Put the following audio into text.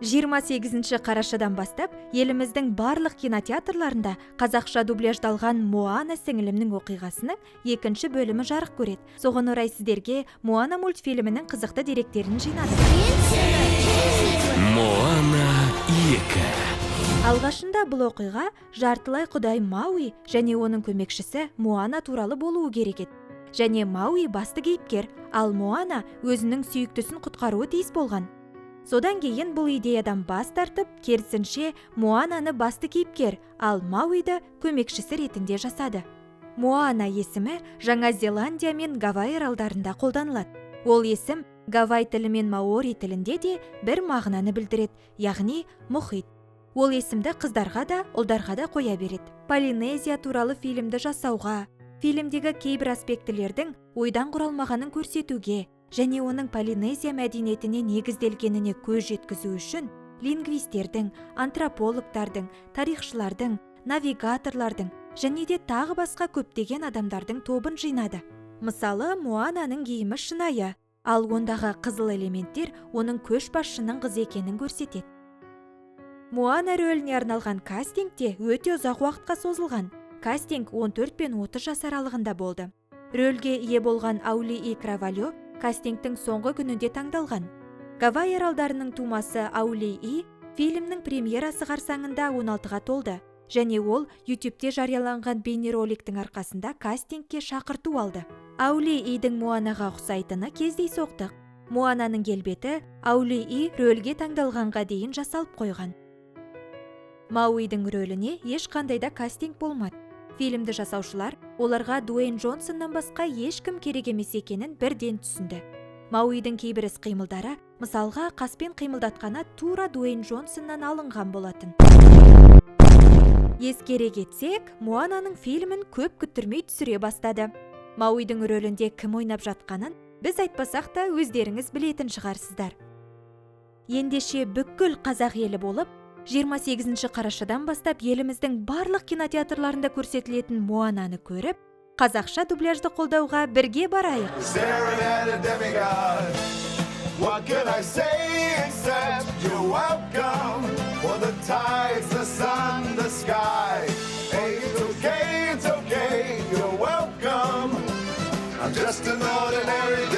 28 қарашадан бастап еліміздің барлық кинотеатрларында қазақша дубляждалған Моана сіңілімнің оқиғасының екінші бөлімі жарық көреді. Соған орай сіздерге Моана мультфильмінің қызықты деректерін жинадық. Моана 2. Алғашында бұл оқиға жартылай құдай Мауи және оның көмекшісі Моана туралы болуы керек еді. Және Мауи басты кейіпкер, ал Моана өзінің сүйіктісін құтқаруы тиіс болған. Содан кейін бұл идеядан бас тартып, керісінше Моананы басты кейіпкер, ал Мауиді көмекшісі ретінде жасады. Моана есімі Жаңа Зеландия мен Гавай аралдарында қолданылады. Ол есім Гавай тілі мен маори тілінде де бір мағынаны білдіреді, яғни мұхит. Ол есімді қыздарға да, ұлдарға да қоя береді. Полинезия туралы фильмді жасауға, фильмдегі кейбір аспектілердің ойдан құралмағанын көрсетуге және оның Полинезия мәдениетіне негізделгеніне көз жеткізу үшін лингвистердің, антропологтардың, тарихшылардың, навигаторлардың және де тағы басқа көптеген адамдардың тобын жинады. Мысалы, Моананың киімі шынайы, ал ондағы қызыл элементтер оның көшбасшының қызы екенін көрсетеді. Моана рөліне арналған кастинг те өте ұзақ уақытқа созылған. Кастинг 14 пен 30 жас аралығында болды. Рөлге ие болған Аулии Кравальо кастингтің соңғы күнінде таңдалған. Гавай аралдарының тумасы Аулии фильмнің премьерасы қарсаңында 16-ға толды, және ол YouTube-те жарияланған бейнероликтің арқасында кастингке шақырту алды. Аулиидің Моанаға ұқсайтыны кездей соқтық. Моананың келбеті Аулии рөлге таңдалғанға дейін жасалып қойған. Мауидің рөліне ешқандайда кастинг болмады. Фильмді жасаушылар оларға Дуэйн Джонсоннан басқа ешкім керек емес екенін бірден түсінді. Мауидің кейбір іс-қимылдары, мысалға қаспен қимылдатқаны тура Дуэйн Джонсоннан алынған болатын. Ескере кетсек, Моананың фильмін көп күттірмей түсіре бастады. Мауидің рөлінде кім ойнап жатқанын біз айтпасақ та өздеріңіз білетін шығарсыздар. Ендеше бүкіл қазақ елі болып, 28 қарашадан бастап еліміздің барлық кинотеатрларында көрсетілетін Моананы көріп, қазақша дубляжды қолдауға бірге барайық. I'm just an ordinary